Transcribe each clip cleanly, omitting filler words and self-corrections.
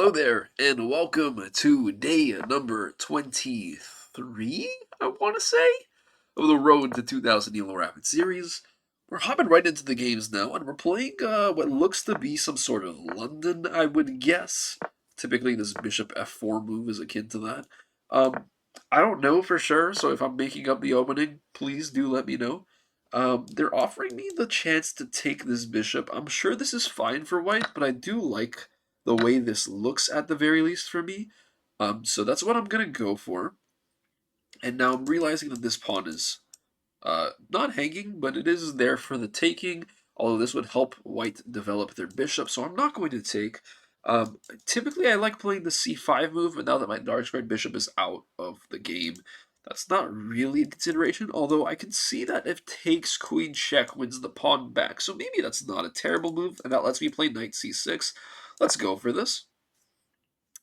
Hello there, and welcome to day number 23, I want to say, of the Road to 2000 Elo Rapid series. We're hopping right into the games now, and we're playing what looks to be some sort of London, I would guess. Typically, this bishop f4 move is akin to that. Um, I don't know for sure, so if I'm making up the opening, please do let me know. They're offering me the chance to take this bishop. I'm sure this is fine for white, but I do like the way this looks at the very least for me. So that's what I'm going to go for. And now I'm realizing that this pawn is not hanging, but it is there for the taking, although this would help white develop their bishop, so I'm not going to take. Typically, I like playing the c5 move, but now that my dark squared bishop is out of the game, that's not really a consideration, although I can see that if takes queen check wins the pawn back, so maybe that's not a terrible move, and that lets me play knight c6. Let's go for this,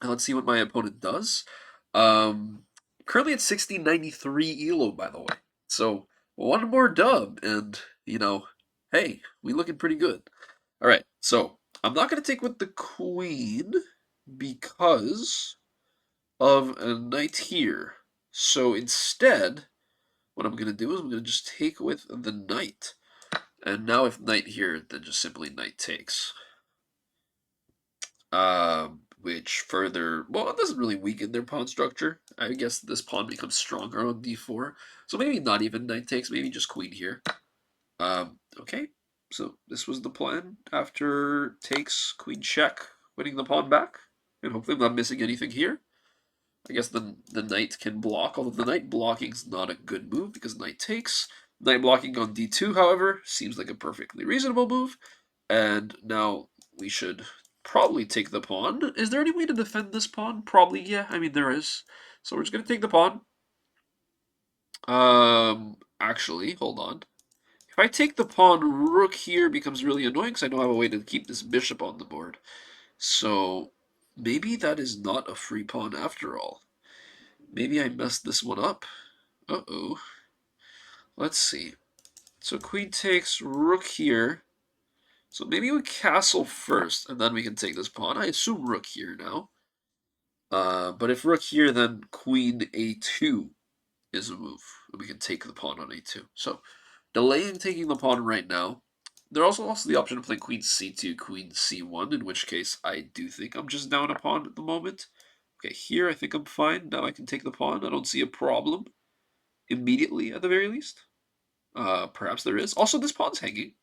and let's see what my opponent does. Um, Currently at 1693 elo, by the way, so one more dub, and, hey, we looking pretty good. All right, so I'm not going to take with the queen because of a knight here. So instead, what I'm going to do is I'm going to just take with the knight. And now if knight here, then just simply knight takes. Which further, well, it doesn't really weaken their pawn structure. I guess this pawn becomes stronger on d4. So maybe not even knight takes, maybe just queen here. Okay, so this was the plan. After takes, queen check, winning the pawn back. And hopefully I'm not missing anything here. I guess the knight can block, although the knight blocking is not a good move because knight takes. Knight blocking on d2, however, seems like a perfectly reasonable move. And now we should probably take the pawn. Is there any way to defend this pawn? Probably, yeah. I mean, there is. So we're just going to take the pawn. Actually, hold on. If I take the pawn, rook here becomes really annoying because I don't have a way to keep this bishop on the board. So maybe that is not a free pawn after all. Maybe I messed this one up. Uh-oh. Let's see. So queen takes, rook here. So maybe we castle first, and then we can take this pawn. I assume rook here now. But if rook here, then queen a2 is a move. And we can take the pawn on a2. So delaying taking the pawn right now. There's also the option of playing queen c2, queen c1, in which case I do think I'm just down a pawn at the moment. Okay, here I think I'm fine. Now I can take the pawn. I don't see a problem immediately, at the very least. Perhaps there is. Also, this pawn's hanging,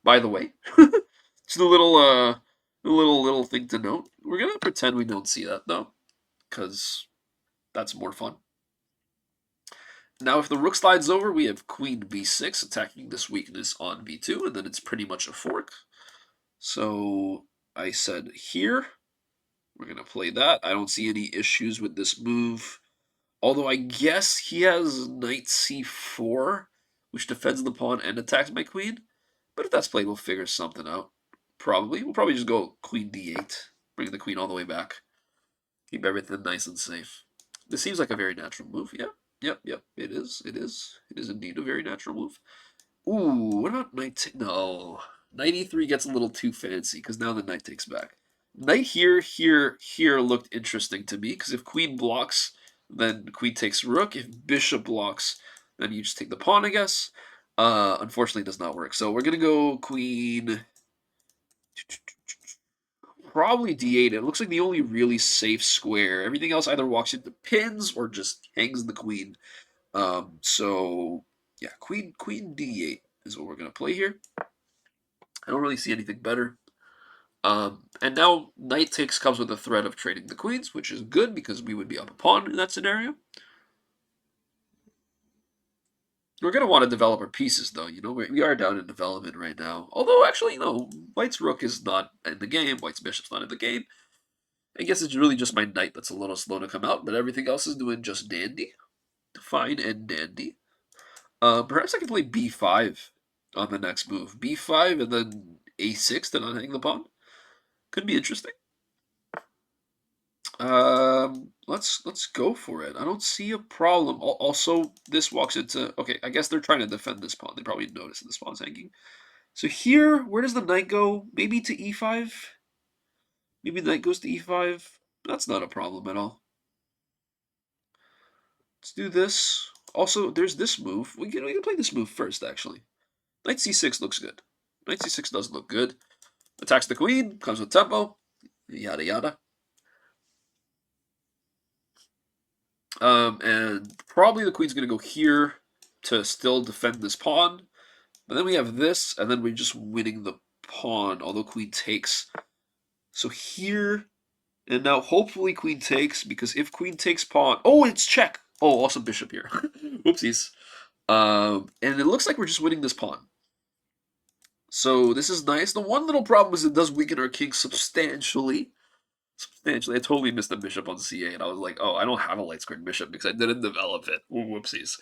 by the way. Just a little thing to note. We're gonna pretend we don't see that though, because that's more fun. Now, if the rook slides over, we have queen b6 attacking this weakness on b2, and then it's pretty much a fork. So I said here, we're going to play that. I don't see any issues with this move. Although I guess he has knight c4, which defends the pawn and attacks my queen. But if that's played, we'll figure something out. Probably. We'll probably just go queen d8, bring the queen all the way back. Keep everything nice and safe. This seems like a very natural move, yeah. Yep, it is. It is. It is indeed a very natural move. Ooh, what about knight? No. Knight e3 gets a little too fancy, because now the knight takes back. Knight here looked interesting to me, because if queen blocks, then queen takes rook. If bishop blocks, then you just take the pawn, I guess. Unfortunately, it does not work. So we're going to go queen... Probably d8. It looks like the only really safe square. Everything else either walks into pins or just hangs the queen. So yeah, queen d8 is what we're gonna play here. I don't really see anything better. And now knight takes comes with the threat of trading the queens, which is good because we would be up a pawn in that scenario. We're going to want to develop our pieces, though. We are down in development right now. Although, actually, white's rook is not in the game. White's bishop's not in the game. I guess it's really just my knight that's a little slow to come out, but everything else is doing just dandy. Fine and dandy. Perhaps I can play b5 on the next move. b5 and then a6 to not hang the pawn. Could be interesting. Let's go for it. I don't see a problem. Also, this walks into... Okay, I guess they're trying to defend this pawn. They probably noticed that this pawn's hanging. So here, where does the knight go? Maybe to e5? Maybe knight goes to e5. That's not a problem at all. Let's do this. Also, there's this move. We can play this move first, actually. Knight c6 looks good. Knight c6 does look good. Attacks the queen, comes with tempo, yada yada. And probably the queen's going to go here to still defend this pawn. But then we have this, and then we're just winning the pawn, although queen takes. So here, and now hopefully queen takes, because if queen takes pawn... Oh, it's check! Oh, also bishop here. Whoopsies. And it looks like we're just winning this pawn. So this is nice. The one little problem is it does weaken our king substantially. Substantially. I totally missed the bishop on c8. I was like, oh, I don't have a light squared bishop because I didn't develop it. Ooh, whoopsies.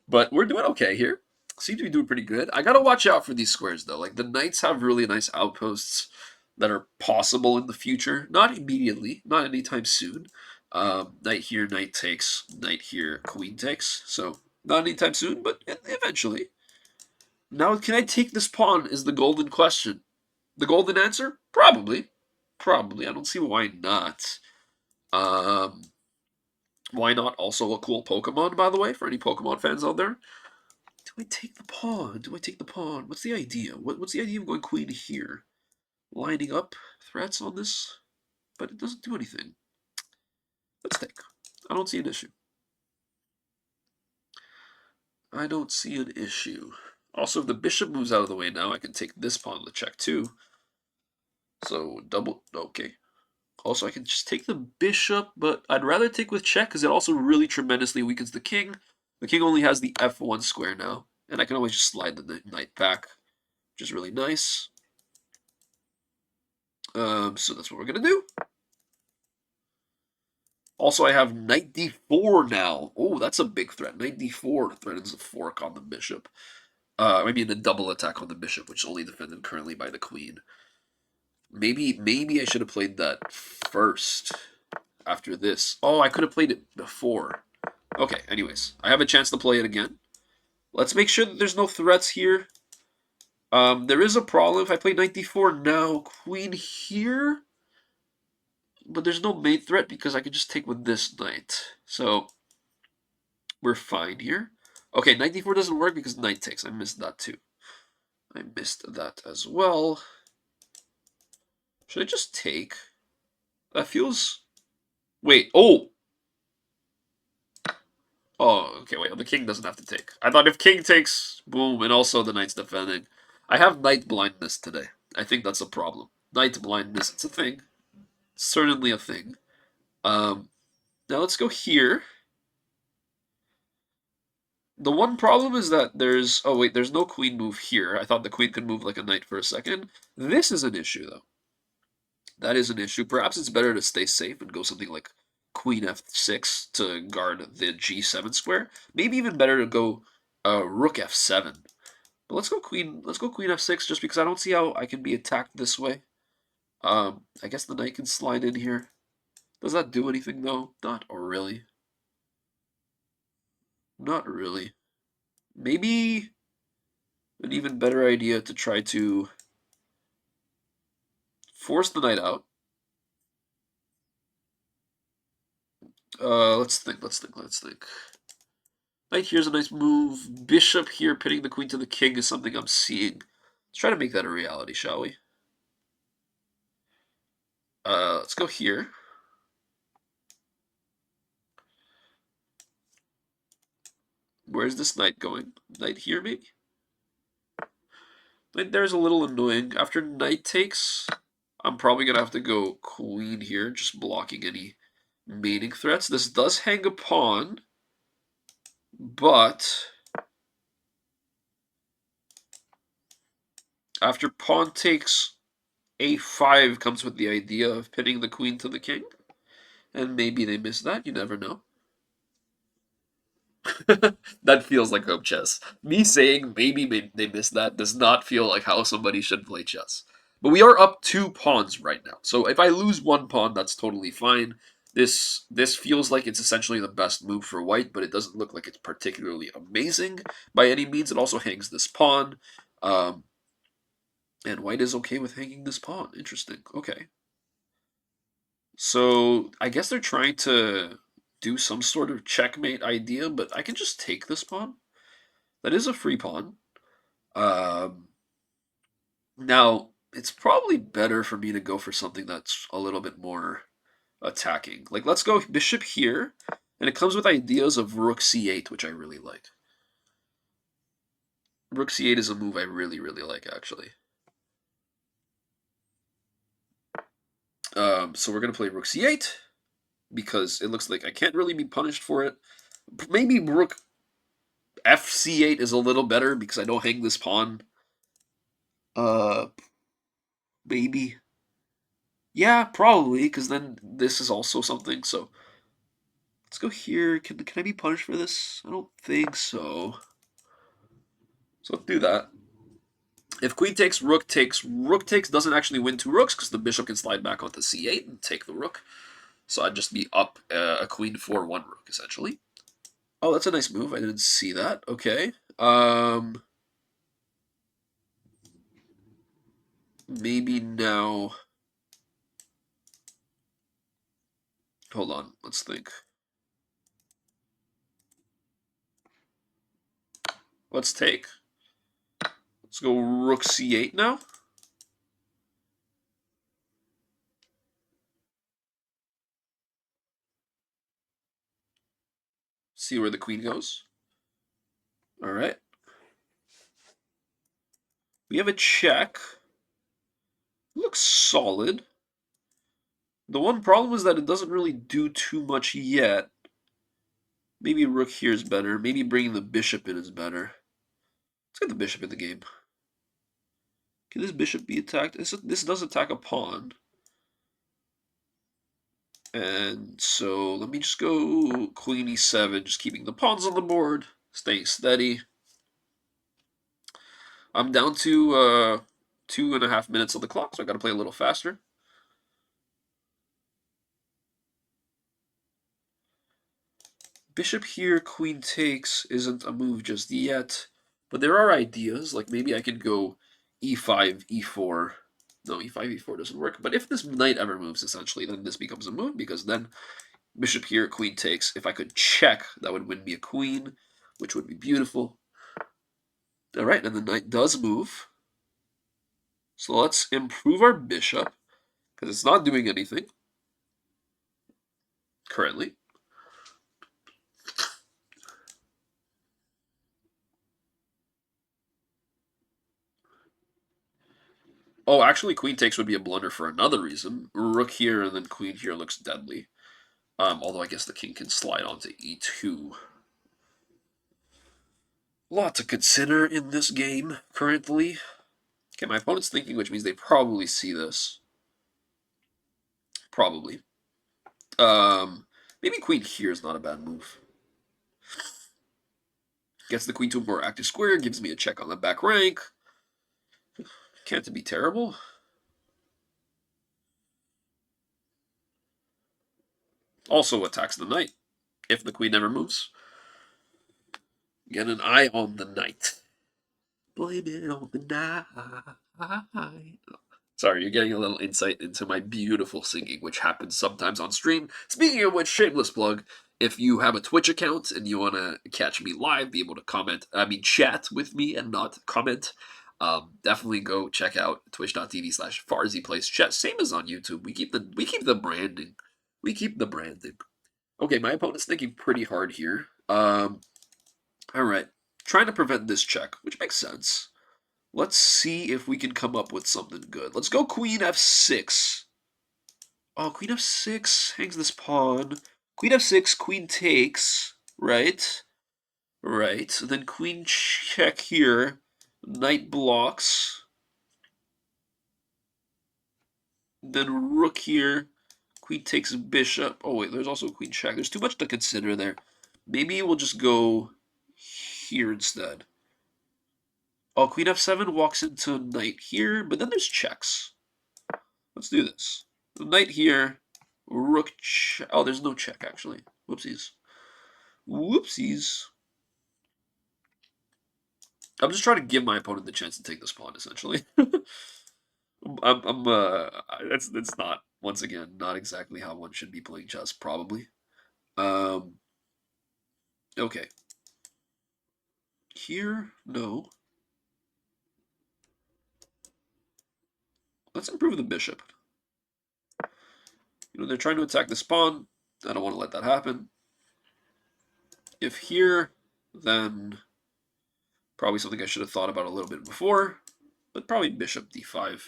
But we're doing okay here. Seem to be doing pretty good. I gotta watch out for these squares though. Like the knights have really nice outposts that are possible in the future. Not immediately, not anytime soon. Knight here, knight takes, knight here, queen takes. So not anytime soon, but eventually. Now, can I take this pawn is the golden question. The golden answer? Probably. Probably. I don't see why not. Why not also a cool Pokemon, by the way, for any Pokemon fans out there? Do I take the pawn? Do I take the pawn? What's the idea? What's the idea of going queen here? Lining up threats on this? But it doesn't do anything. Let's take. I don't see an issue. I don't see an issue. Also, if the bishop moves out of the way now, I can take this pawn to check too. So, double... Okay. Also, I can just take the bishop, but I'd rather take with check because it also really tremendously weakens the king. The king only has the f1 square now, and I can always just slide the knight back, which is really nice. So that's what we're going to do. Also, I have knight d4 now. Oh, that's a big threat. Knight d4 threatens a fork on the bishop. I mean, a double attack on the bishop, which is only defended currently by the queen. Maybe I should have played that first after this. Oh, I could have played it before. Okay, anyways, I have a chance to play it again. Let's make sure that there's no threats here. There is a problem if I play knight d4 now. Queen here? But there's no mate threat because I can just take with this knight. So, we're fine here. Okay, knight d4 doesn't work because knight takes. I missed that too. I missed that as well. Should I just take? That feels... Wait, oh! Oh, okay, wait, the king doesn't have to take. I thought if king takes, boom, and also the knight's defending. I have knight blindness today. I think that's a problem. Knight blindness, it's a thing. It's certainly a thing. Now let's go here. The one problem is that there's... Oh, wait, there's no queen move here. I thought the queen could move like a knight for a second. This is an issue, though. That is an issue. Perhaps it's better to stay safe and go something like queen f6 to guard the g7 square. Maybe even better to go rook f7. But let's go queen f6 just because I don't see how I can be attacked this way. I guess the knight can slide in here. Does that do anything though? Not really. Not really. Maybe an even better idea to try to force the knight out. Let's think. Knight here's a nice move. Bishop here pinning the queen to the king is something I'm seeing. Let's try to make that a reality, shall we? Let's go here. Where's this knight going? Knight here, maybe? Knight there's a little annoying. After knight takes, I'm probably going to have to go queen here, just blocking any mating threats. This does hang a pawn, but after pawn takes, a5 comes with the idea of pinning the queen to the king. And maybe they miss that, you never know. That feels like home chess. Me saying maybe they missed that does not feel like how somebody should play chess. But we are up 2 pawns right now. So if I lose 1 pawn, that's totally fine. This feels like it's essentially the best move for white, but it doesn't look like it's particularly amazing by any means. It also hangs this pawn. And white is okay with hanging this pawn. Interesting. Okay. So I guess they're trying to do some sort of checkmate idea, but I can just take this pawn. That is a free pawn. Um, Now, it's probably better for me to go for something that's a little bit more attacking. Like, let's go bishop here, and it comes with ideas of rook c8, which I really like. Rook c8 is a move I really, really like, actually. So we're going to play rook c8, because it looks like I can't really be punished for it. Maybe rook fc8 is a little better, because I don't hang this pawn. Uh, Maybe. Yeah, probably, because then this is also something, so let's go here. Can I be punished for this? I don't think so. So let's do that. If queen takes, rook takes doesn't actually win two rooks because the bishop can slide back onto c8 and take the rook. So I'd just be up a queen for one rook, essentially. Oh, that's a nice move. I didn't see that. Okay. Maybe now. Hold on. Let's think. Let's take. Let's go rook c8 now. See where the queen goes. All right. We have a check. Looks solid. The one problem is that it doesn't really do too much yet. Maybe rook here is better. Maybe bringing the bishop in is better. Let's get the bishop in the game. Can this bishop be attacked? This does attack a pawn. And so let me just go queen e7, just keeping the pawns on the board, staying steady. I'm down to 2.5 minutes on the clock, so I got to play a little faster. Bishop here, queen takes isn't a move just yet, but there are ideas. Like maybe I could go e5, e4. No, e5, e4 doesn't work. But if this knight ever moves, essentially, then this becomes a move because then bishop here, queen takes. If I could check, that would win me a queen, which would be beautiful. All right, and the knight does move. So let's improve our bishop because it's not doing anything currently. Oh, actually, queen takes would be a blunder for another reason. Rook here and then queen here looks deadly. Although I guess the king can slide onto e2. A lot to consider in this game currently. Okay, my opponent's thinking, which means they probably see this. Probably. Maybe queen here is not a bad move. Gets the queen to a more active square, gives me a check on the back rank. Can't be terrible. Also attacks the knight if the queen never moves. Get an eye on the knight. Blame it on the night. Sorry, you're getting a little insight into my beautiful singing, which happens sometimes on stream. Speaking of which, shameless plug, if you have a Twitch account and you want to catch me live, be able to chat with me and not comment, definitely go check out twitch.tv/Farzy Plays Chess. Same as on YouTube. We keep the branding. We keep the branding. Okay, my opponent's thinking pretty hard here. All right, trying to prevent this check, which makes sense. Let's see if we can come up with something good. Let's go queen f6. Oh, queen f6 hangs this pawn. Queen f6, queen takes, right? Right. Then queen check here. Knight blocks. Then rook here. Queen takes bishop. Oh, wait, there's also queen check. There's too much to consider there. Maybe we'll just go here instead. Oh, queen f7 walks into knight here, but then there's checks. Let's do this. Knight here, rook. Oh, there's no check actually. Whoopsies. Whoopsies. I'm just trying to give my opponent the chance to take this pawn, essentially. I'm that's not Once again, not exactly how one should be playing chess, probably. Okay. Here, no. Let's improve the bishop. They're trying to attack this pawn. I don't want to let that happen. If here, then probably something I should have thought about a little bit before, but probably bishop d5.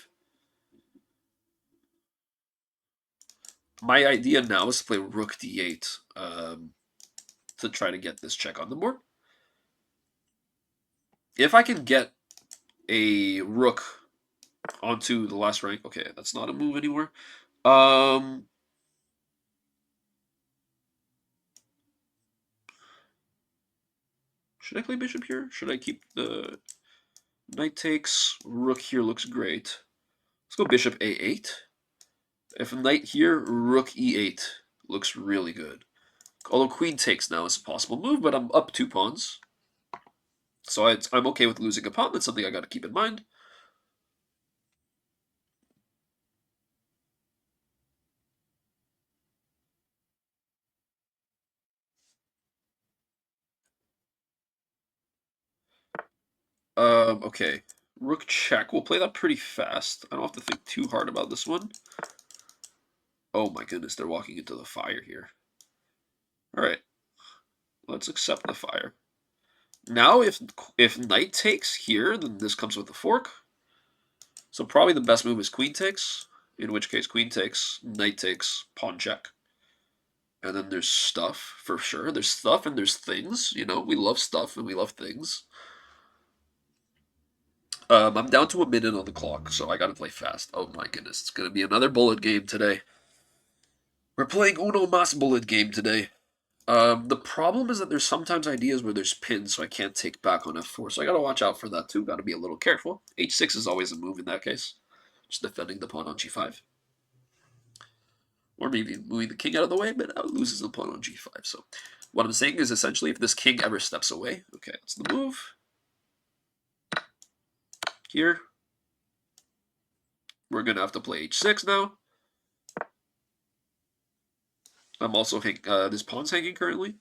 My idea now is to play rook d8 to try to get this check on the board. If I can get a rook onto the last rank, okay, that's not a move anymore. Should I play bishop here? Should I keep the knight takes? Rook here looks great. Let's go bishop a8. If knight here, rook e8 looks really good. Although queen takes now is a possible move, but I'm up 2 pawns. So I'm okay with losing a pawn. That's something I got to keep in mind. Okay. Rook check. We'll play that pretty fast. I don't have to think too hard about this one. Oh my goodness, they're walking into the fire here. Alright. Let's accept the fire. Now, if knight takes here, then this comes with a fork. So probably the best move is queen takes, in which case queen takes, knight takes, pawn check. And then there's stuff, for sure. There's stuff and there's things. We love stuff and we love things. I'm down to a minute on the clock, so I gotta play fast. Oh my goodness, it's gonna be another bullet game today. We're playing Uno Mas bullet game today. The problem is that there's sometimes ideas where there's pins, so I can't take back on f4. So I gotta watch out for that too. Gotta be a little careful. h6 is always a move in that case. Just defending the pawn on g5. Or maybe moving the king out of the way, but it loses the pawn on g5. So what I'm saying is essentially if this king ever steps away, okay, that's the move. Here. We're gonna have to play h6 now. I'm also this pawn's hanging currently.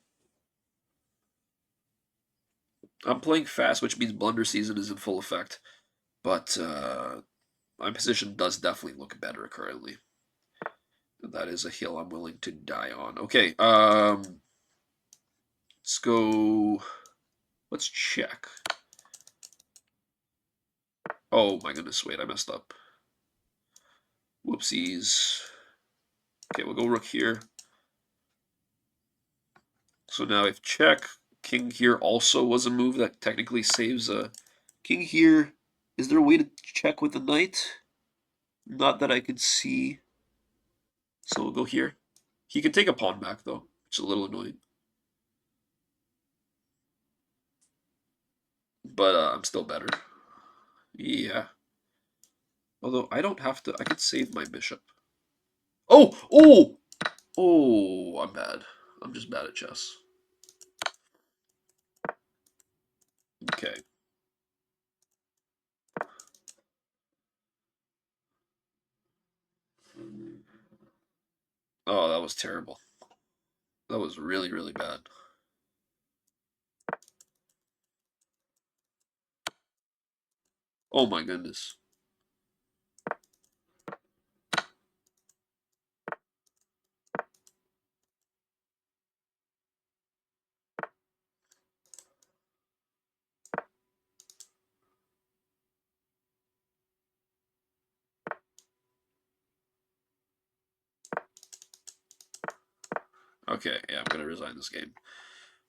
I'm playing fast, which means blunder season is in full effect. But my position does definitely look better currently. That is a hill I'm willing to die on. Okay, let's go. Let's check. Oh my goodness, wait, I messed up. Whoopsies. Okay, we'll go rook here. So now if check, king here also was a move that technically saves a king here. Is there a way to check with the knight? Not that I could see. So we'll go here. He can take a pawn back though, which is a little annoying. But I'm still better. Yeah. Although I don't have to, I could save my bishop. Oh! Oh! Oh, I'm bad. I'm just bad at chess. Okay. Oh, that was terrible. That was really, really bad. Oh my goodness. Okay, yeah, I'm gonna resign this game.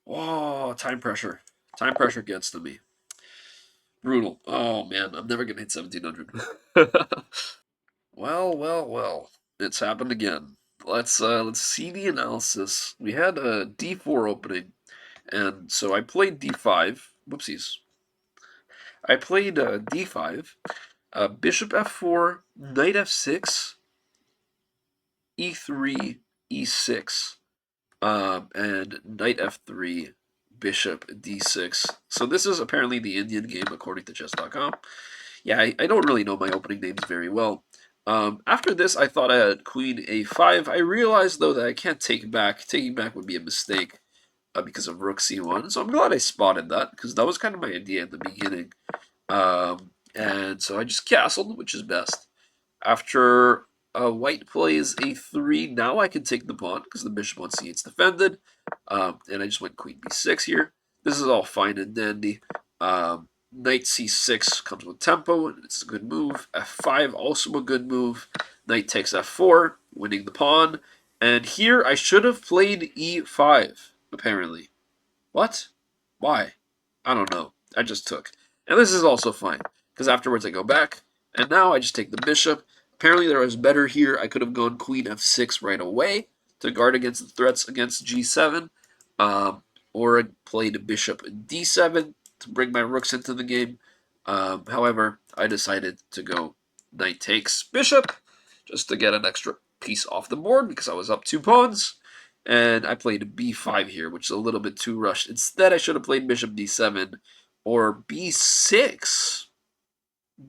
Oh, time pressure. Time pressure gets to me. Brutal. Oh man, I'm never gonna hit 1700. Well, well, well. It's happened again. Let's see the analysis. We had a d4 opening, and so I played d5. Whoopsies. I played d5, bishop f4, knight f6, e3, e6, and knight f3, bishop d6. So this is apparently the Indian game according to chess.com. Yeah, I don't really know my opening names very well. After this, I thought I had queen a5. I realized, though, that I can't take back. Taking back would be a mistake because of rook c1. So I'm glad I spotted that, because that was kind of my idea in the beginning. And so I just castled, which is best. After white plays a3, now I can take the pawn, because the bishop on c8 is defended. And I just went queen b6 here. This is all fine and dandy. Knight c6 comes with tempo, and it's a good move. f5, also a good move. Knight takes f4, winning the pawn. And here I should have played e5, apparently. What? Why? I don't know. I just took. And this is also fine, because afterwards I go back, and now I just take the bishop. Apparently there was better here. I could have gone queen f6 right away to guard against the threats against g7, or I played bishop d7 to bring my rooks into the game. However, I decided to go knight takes bishop, just to get an extra piece off the board, because I was up 2 pawns. And I played b5 here, which is a little bit too rushed. Instead, I should have played bishop d7 or b6.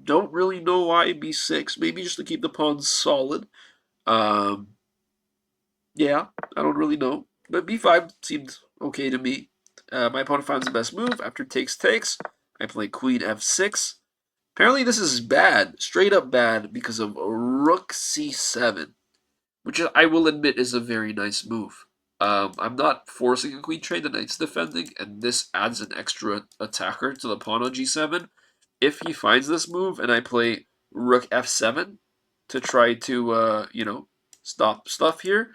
Don't really know why b6. Maybe just to keep the pawns solid. Yeah, I don't really know. But b5 seemed okay to me. My opponent finds the best move. After takes, I play queen f6. Apparently this is bad, straight up bad, because of rook c7, which I will admit is a very nice move. I'm not forcing a queen trade, the knight's defending, and this adds an extra attacker to the pawn on g7. If he finds this move and I play rook f7 to try to, stop stuff here,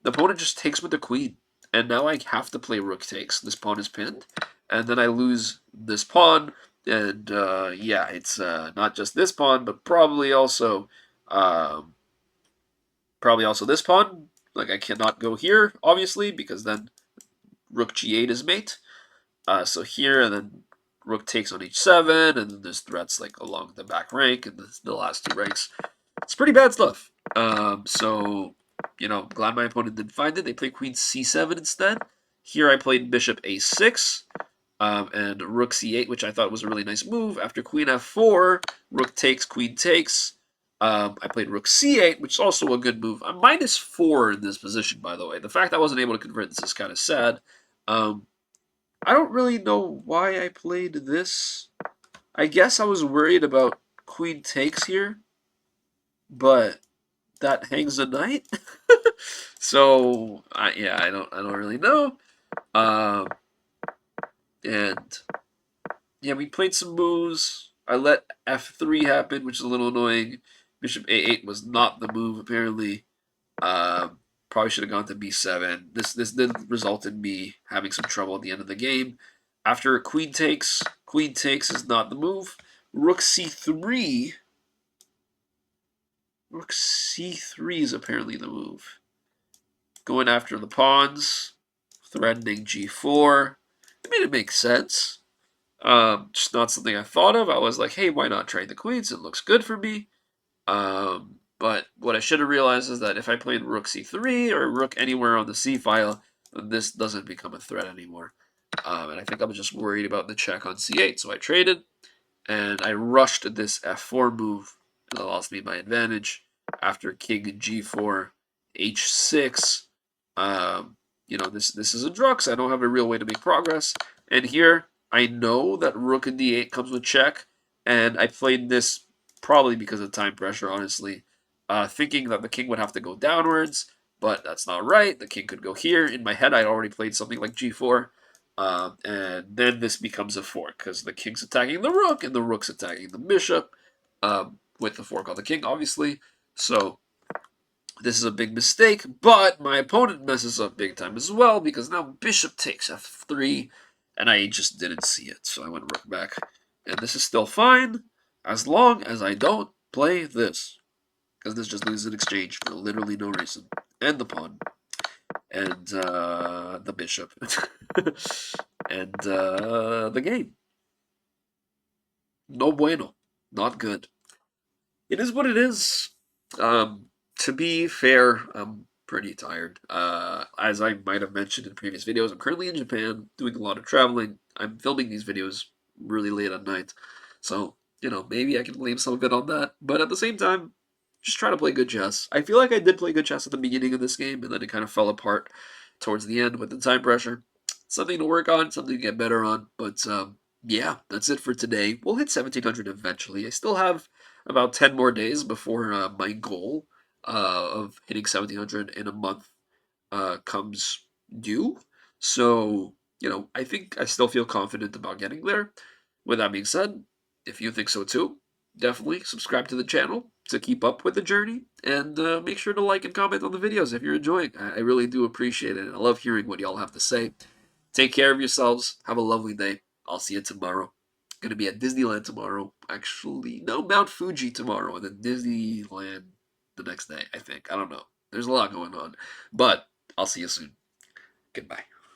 the opponent just takes with the queen. And now I have to play rook takes. This pawn is pinned, and then I lose this pawn. And yeah, it's not just this pawn, but probably also this pawn. Like, I cannot go here, obviously, because then rook g8 is mate. So here, and then rook takes on h7, and then there's threats like along the back rank and the last 2 ranks. It's pretty bad stuff. So, glad my opponent didn't find it. They played queen c7 instead. Here I played bishop a6 and rook c8, which I thought was a really nice move. After queen f4, rook takes, queen takes. I played rook c8, which is also a good move. I'm -4 in this position, by the way. The fact I wasn't able to convert this is kind of sad. I don't really know why I played this. I guess I was worried about queen takes here, but that hangs a knight. So yeah, I don't really know. And yeah, we played some moves. I let f3 happen, which is a little annoying. Bishop a8 was not the move, apparently. Probably should have gone to b7. This did result in me having some trouble at the end of the game. After queen takes is not the move. Rook c3. Rook c3 is apparently the move. Going after the pawns, threatening g4. I mean, it makes sense. Just not something I thought of. I was like, hey, why not trade the queens? It looks good for me. But what I should have realized is that if I played rook c3 or rook anywhere on the c file, then this doesn't become a threat anymore. And I think I was just worried about the check on c8, so I traded, and I rushed this f4 move, and it lost me my advantage. After king g4, h6, this is a drux. I don't have a real way to make progress. And here, I know that rook and d8 comes with check, and I played this probably because of time pressure, honestly, thinking that the king would have to go downwards, but that's not right. The king could go here. In my head, I'd already played something like g4, and then this becomes a fork, because the king's attacking the rook, and the rook's attacking the bishop, with the fork on the king, obviously. So this is a big mistake, but my opponent messes up big time as well, because now bishop takes f3, and I just didn't see it, so I went rook back. And this is still fine, as long as I don't play this, because this just loses an exchange for literally no reason. And the pawn. And the bishop. And the game. No bueno. Not good. It is what it is. To be fair, I'm pretty tired. As I might have mentioned in previous videos, I'm currently in Japan doing a lot of traveling. I'm filming these videos really late at night. So, maybe I can blame some of it on that. But at the same time, just try to play good chess. I feel like I did play good chess at the beginning of this game, and then it kind of fell apart towards the end with the time pressure. Something to work on, something to get better on. But yeah, that's it for today. We'll hit 1700 eventually. I still have about 10 more days before my goal of hitting 1700 in a month comes due. So, I think I still feel confident about getting there. With that being said, if you think so too, definitely subscribe to the channel to keep up with the journey, and make sure to like and comment on the videos if you're enjoying. I really do appreciate it, and I love hearing what y'all have to say. Take care of yourselves. Have a lovely day. I'll see you tomorrow. Gonna be at Disneyland tomorrow. Actually, no, Mount Fuji tomorrow, and then Disneyland the next day, I think. I don't know. There's a lot going on. But I'll see you soon. Goodbye.